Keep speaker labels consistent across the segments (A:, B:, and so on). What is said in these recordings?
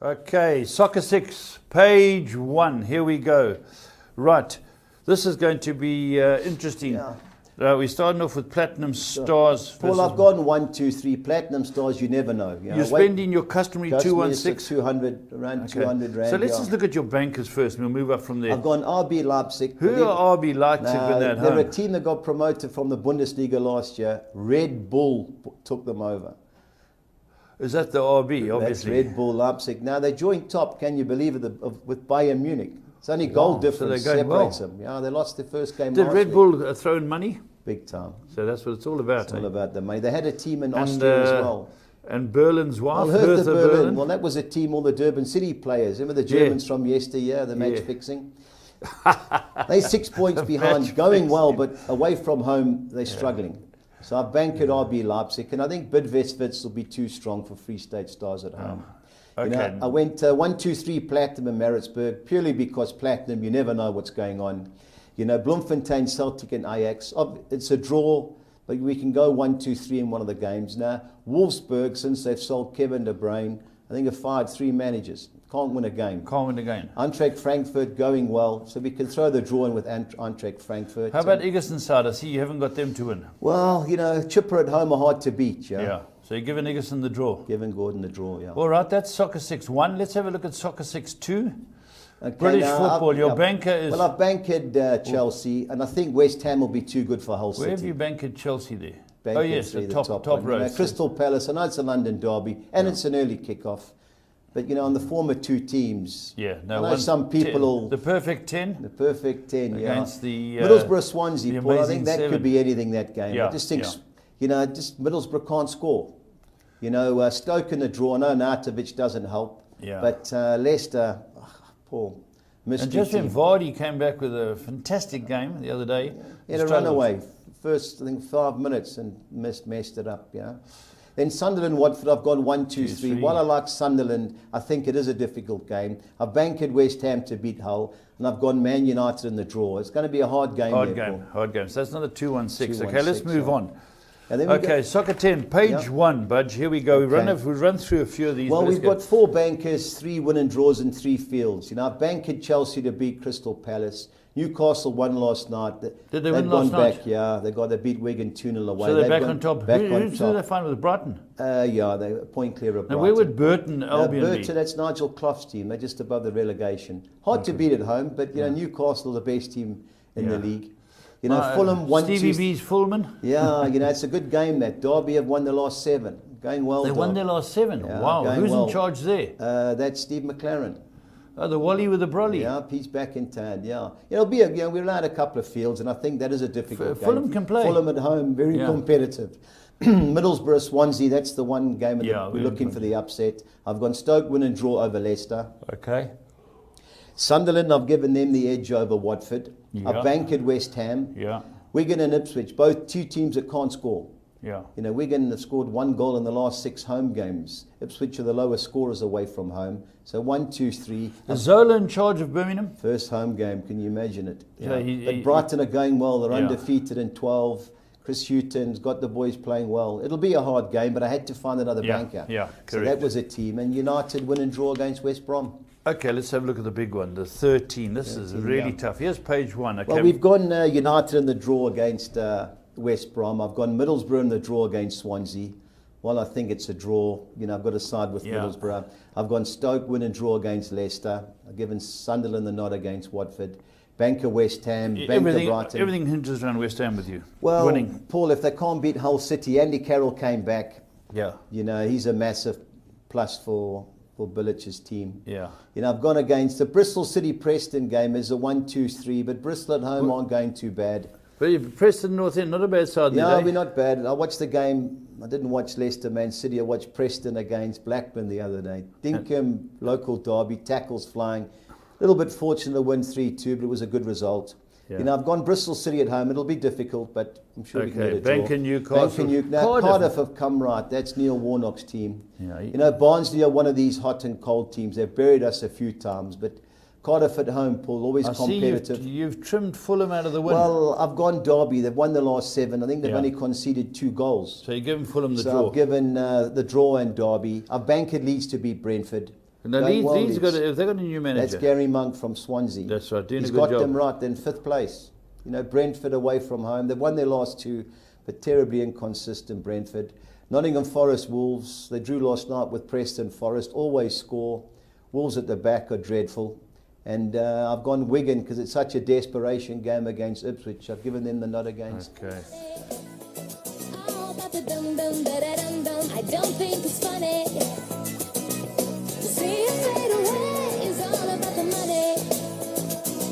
A: Okay, Soccer 6, page 1. Here we go. Right, this is going to be interesting.
B: Yeah.
A: We're starting off with Platinum Stars.
B: Paul, I've gone 1, 2, 3 Platinum Stars. You never know.
A: You're spending your customary 216.
B: 200, around 200 rand.
A: So let's just look at your bankers first, and we'll move up from there.
B: I've gone RB Leipzig.
A: Who are RB Leipzig when they're at home?
B: They're a team that got promoted from the Bundesliga last year. Red Bull took them over.
A: Is that the RB, obviously?
B: That's Red Bull Leipzig. Now, they joined top, can you believe it, with Bayern Munich. It's only goal difference separates them. Yeah, they lost their first game
A: Did
B: last
A: Red
B: week.
A: Bull throw in money?
B: Big time.
A: So that's what it's all about.
B: It's all about the money. They had a team in Austria as well.
A: And Berlin's wife,
B: Hertha
A: Berlin.
B: Berlin. Well, that was a team, all the Durban City players. Remember the Germans from yesteryear, the match fixing? They're 6 points behind, going well, but away from home, they're struggling. So I've banked at RB Leipzig, and I think Bidvest will be too strong for Free State Stars at home.
A: Okay.
B: You know, I went 1, 2, 3 Platinum in Maritzburg, purely because Platinum, you never know what's going on. You know, Bloemfontein, Celtic and Ajax, it's a draw, but we can go 1, 2, 3 in one of the games. Now, Wolfsburg, since they've sold Kevin De Bruyne, I think have fired 3 managers. Can't win a game.
A: Can't win a game.
B: Eintracht Frankfurt going well, so we can throw the draw in with Eintracht Frankfurt.
A: How about Egerton? I see you haven't got them to win.
B: Well, you know, Chipper at home are hard to beat,
A: Yeah. So you're giving Egerton the draw.
B: Giving Gordon the draw, yeah.
A: All right, that's Soccer 6-1. Let's have a look at Soccer 6-2.
B: Okay,
A: British
B: now,
A: football. Your banker is...
B: Well, I've banked Chelsea, and I think West Ham will be too good for Hull City.
A: Where have you banked Chelsea there?
B: Banked
A: oh, yes, the top row.
B: You know, Crystal Palace, I know it's a London derby, and it's an early kickoff. But, you know, on the former two teams,
A: yeah, no,
B: I know some people will...
A: The perfect 10?
B: The perfect 10,
A: against the...
B: Middlesbrough Swansea, Paul, I think that
A: 7.
B: could be anything, that game.
A: Yeah,
B: I just think, you know, just Middlesbrough can't score. You know, Stoke in the draw, I know Nartovic doesn't help.
A: Yeah.
B: But Leicester, Paul...
A: And just when Vardy came back with a fantastic game the other day.
B: He had a runaway, first, I think, 5 minutes and messed it up, yeah. Then Sunderland, Watford, I've gone 1, 2, 3. While I like Sunderland, I think it is a difficult game. I've banked West Ham to beat Hull, and I've gone Man United in the draw. It's going to be a hard game.
A: Hard game. So that's another 2-1-6. Okay, let's move on. Okay, Soccer 10, page 1, Budge. Here we go.
B: Okay.
A: We've run through a few of these.
B: Well, we've got 4 bankers, 3 win and draws in 3 fields. You know, I've banked Chelsea to beat Crystal Palace. Newcastle won last night.
A: Did they win last night?
B: Yeah, they beat Wigan 2-0 away.
A: So they're back on top. Who did they find with Brighton?
B: Yeah, they're a point clear of Brighton.
A: Now, where would Burton Albion be?
B: Burton, that's Nigel Clough's team. They're just above the relegation. Hard to beat at home, but, you know, Newcastle the best team in the league. You know, Fulham won.
A: Stevie B's Fulham.
B: Yeah, you know, it's a good game, that. Derby have won the last 7. Going well.
A: They won their last 7.
B: Yeah,
A: wow. Who's in charge there?
B: That's Steve McLaren.
A: Oh, the Wally with the brolly.
B: Yeah, he's back in town, yeah. It'll be, we're allowed a couple of fields, and I think that is a difficult game.
A: Fulham can play.
B: Fulham at home, very competitive. Middlesbrough, Swansea, that's the one game we're looking for the upset. I've gone Stoke win and draw over Leicester.
A: Okay.
B: Sunderland, I've given them the edge over Watford.
A: Yeah.
B: I've banked West Ham.
A: Yeah.
B: Wigan and Ipswich, both 2 teams that can't score.
A: Yeah.
B: You know, Wigan have scored 1 goal in the last 6 home games. Ipswich are the lowest scorers away from home. So 1, 2, 3.
A: Is Zola in charge of Birmingham?
B: First home game, can you imagine it?
A: Yeah,
B: but Brighton are going well. They're undefeated in 12. Chris Hughton's got the boys playing well. It'll be a hard game, but I had to find another banker.
A: Yeah, correct.
B: So that was a team. And United win and draw against West Brom.
A: Okay, let's have a look at the big one, the 13. This is really tough. Here's page 1. Okay.
B: Well, we've gone United in the draw against West Brom. I've gone Middlesbrough in the draw against Swansea. Well, I think it's a draw. You know, I've got to side with Middlesbrough. I've gone Stoke win and draw against Leicester. I've given Sunderland the nod against Watford. Banker West Ham, banker Brighton.
A: Everything hinges around West Ham with you.
B: Well,
A: winning.
B: Paul, if they can't beat Hull City, Andy Carroll came back.
A: Yeah.
B: You know, he's a massive plus for Billich's team.
A: Yeah.
B: You know, I've gone against the Bristol City Preston game is a 1, 2, 3, but Bristol at home aren't going too bad.
A: But Preston North End, not a bad side.
B: Yeah, we're not bad. I watched the game. I didn't watch Leicester Man City. I watched Preston against Blackburn the other day. Dinkum, local derby, tackles flying. A little bit fortunate to win 3-2, but it was a good result. Yeah. You know, I've gone Bristol City at home. It'll be difficult, but I'm sure we can get a draw.
A: Bank Newcastle.
B: Now, Cardiff have come right. That's Neil Warnock's team.
A: Yeah,
B: you know, Barnsley are one of these hot and cold teams. They've buried us a few times, but Cardiff at home, Paul, always competitive.
A: See you've trimmed Fulham out of the win.
B: Well, I've gone Derby. They've won the last 7. I think they've only conceded 2 goals.
A: So you've given Fulham the draw.
B: So I've given the draw and Derby. I've banked Leeds to beat Brentford.
A: Now,
B: Going well,
A: Leeds
B: Leeds.
A: they've got a new manager.
B: That's Gary Monk from Swansea.
A: That's right, doing
B: He's
A: a good
B: got
A: job.
B: them right. They're in 5th place. You know, Brentford away from home. They've won their last 2, but terribly inconsistent, Brentford. Nottingham Forest, Wolves. They drew last night with Preston Forest. Always score. Wolves at the back are dreadful. And I've gone Wigan because it's such a desperation game against Ipswich. I've given them the nod against.
A: Okay.
C: I don't think it's funny. See you fade away is all about the money.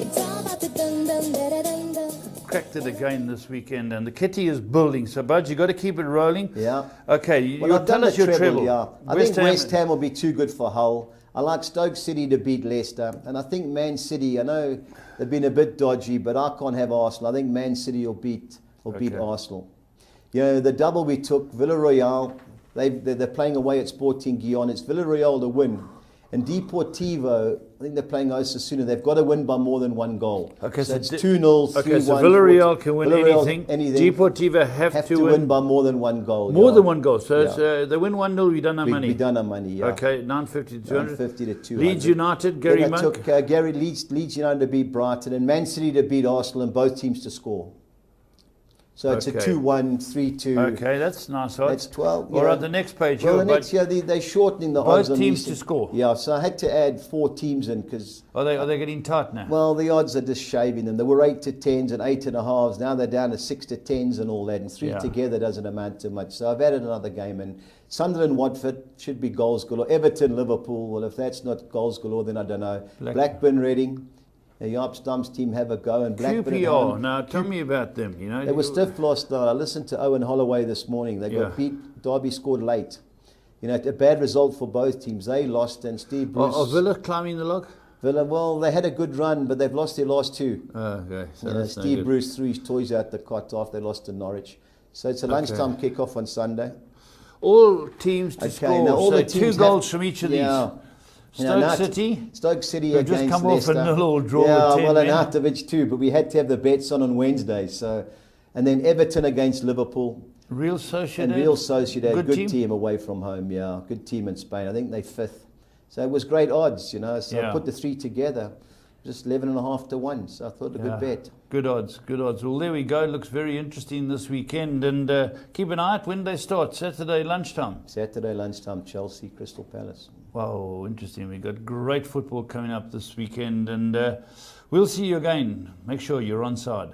C: It's all about the dum dum da da dum dum.
A: Cracked it again this weekend, and the kitty is building. So, Bud, you got to keep it rolling.
B: Yeah.
A: Okay,
B: Well, I've
A: tell
B: done
A: us
B: the
A: your treble.
B: Yeah. I think West Ham will be too good for Hull. I like Stoke City to beat Leicester. And I think Man City, I know they've been a bit dodgy, but I can't have Arsenal. I think Man City will beat Arsenal. You know, the double we took, Villarreal, they're playing away at Sporting Gijón. It's Villarreal to win. And Deportivo, I think they're playing Osasuna. They've got to win by more than 1 goal.
A: Okay,
B: so it's 2-0, 3-1.
A: Okay, so Villarreal can win
B: Villarreal,
A: anything. Deportivo have to
B: win by more than 1 goal.
A: More than 1 goal. So it's, they win 1-0, we done our money.
B: We done our money, yeah.
A: Okay, 950 to 200.
B: 950 to 200.
A: Leeds United, Gary
B: Then I
A: Monk.
B: took Leeds United to beat Brighton and Man City to beat Arsenal and both teams to score. So it's a 2-1, 3-2.
A: Okay, that's nice odds.
B: That's 12.
A: All right, the next page.
B: Well,
A: here,
B: the next year they're shortening the odds
A: both
B: on
A: teams
B: these
A: to score.
B: Yeah, so I had to add 4 teams in because.
A: Are they getting tight now?
B: Well, the odds are just shaving them. They were 8 to 10s and 8.5s. Now they're down to 6 to 10s and all that. And 3 together doesn't amount to much. So I've added another game in. Sunderland, Watford should be goals galore. Everton, Liverpool. Well, if that's not goals galore, then I don't know. Blackburn, Reading. The Jaap Stam's team have a go, and Blackburn.
A: QPR. Now tell me about them. You know
B: they were stiff last night. I listened to Owen Holloway this morning. They got beat. Derby scored late. You know, a bad result for both teams. They lost, and Steve Bruce.
A: Are Villa climbing the log?
B: Villa, well, they had a good run, but they've lost their last 2.
A: Okay, so
B: you know, Steve Bruce threw his toys out the cot after they lost to Norwich. So it's a lunchtime kick-off on Sunday.
A: All teams to score.
B: Now all
A: so
B: the teams
A: 2 goals from each of these. Stoke City
B: against
A: just come
B: Leicester.
A: off a 0-0 draw.
B: Yeah,
A: with 10
B: well, and
A: men.
B: Artovich too, but we had to have the bets on Wednesday. So, and then Everton against Liverpool.
A: Real Sociedad.
B: And Real Sociedad, good team away from home. Yeah, good team in Spain. I think they're 5th. So it was great odds, you know. So I put the 3 together, just 11.5 to 1. So I thought a good bet.
A: Good odds, good odds. Well, there we go. It looks very interesting this weekend. And keep an eye out when they start. Saturday lunchtime.
B: Saturday lunchtime, Chelsea, Crystal Palace.
A: Wow, interesting. We've got great football coming up this weekend. And we'll see you again. Make sure you're on side.